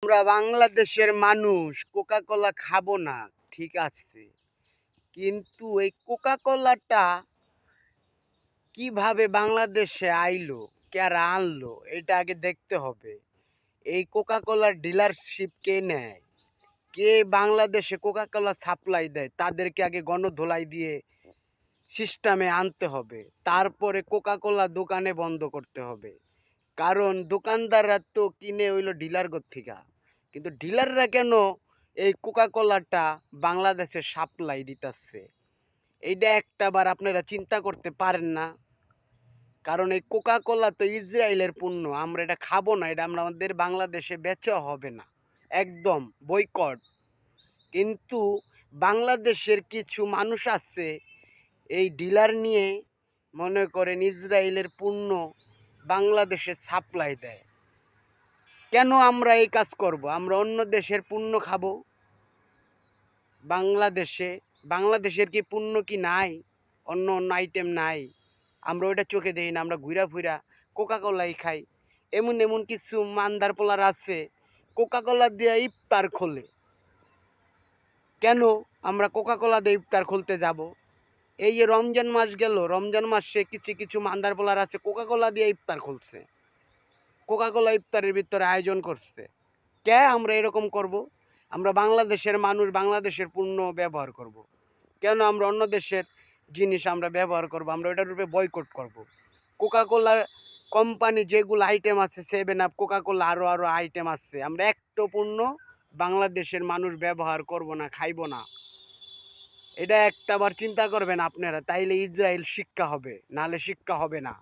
আমরা বাংলাদেশের মানুষ কোকা কোলা খাবো না, ঠিক আছে, কিন্তু এই কোকা কোলাটা কিভাবে বাংলাদেশে আইলো, কারা আনলো, এটা আগে দেখতে হবে। এই কোকা কোলার ডিলারশিপ কে নেয়, কে বাংলাদেশে কোকা কোলা সাপ্লাই দেয়, তাদেরকে আগে গণধোলাই দিয়ে সিস্টেমে আনতে হবে। তারপরে কোকা কোলা দোকানে বন্ধ করতে হবে, কারণ দোকানদাররা তো কিনে হইলো ডিলার থেকে। কিন্তু ডিলাররা কেন এই কোকা কোলাটা বাংলাদেশে সাপ্লাই দিতেছে, এইটা একটাবার আপনারা চিন্তা করতে পারেন না? কারণ এই কোকা কোলা তো ইসরায়েলের পণ্য, আমরা এটা খাবো না, এটা আমরা আমাদের বাংলাদেশে বেচা হবে না, একদম বয়কট। কিন্তু বাংলাদেশের কিছু মানুষ আছে এই ডিলার নিয়ে মনে করেন ইসরায়েলের পণ্য বাংলাদেশে সাপ্লাই দেয়। কেন আমরা এই কাজ করব? আমরা অন্য দেশের পণ্য খাবো বাংলাদেশে? বাংলাদেশের কি পণ্য কি নাই? অন্য অন্য আইটেম নাই? আমরা ওইটা চোখে দেখি না, আমরা ঘুরা ফুরা কোকা কোলাই খাই। এমন এমন কিছু মান্দার পোলার আছে কোকা কোলা দিয়ে ইফতার খোলে। কেন আমরা কোকা কোলা দিয়ে ইফতার খুলতে যাব? এই যে রমজান মাস গেল, রমজান মাসে কিছু কিছু মান্দার পোলার আছে কোকা কোলা দিয়ে ইফতার খুলছে, কোকা কোলা ইফতারের ভিতরে আয়োজন করছে। কে আমরা এরকম করব? আমরা বাংলাদেশের মানুষ, বাংলাদেশের পণ্য ব্যবহার করব। কেন আমরা অন্য দেশের জিনিস আমরা ব্যবহার করব? আমরা ওটার উপরে বয়কট করব। কোকা কোলার কোম্পানি যেগুলো আইটেম আছে, সেভেন আপ, কোকা কোলা, আরও আরও আইটেম আছে, আমরা একটা পণ্য বাংলাদেশের মানুষ ব্যবহার করব না, খাইব না। এটা একটাবার চিন্তা করবেন আপনারা, তাইলে ইসরায়েল শিক্ষা হবে, নাহলে শিক্ষা হবে না।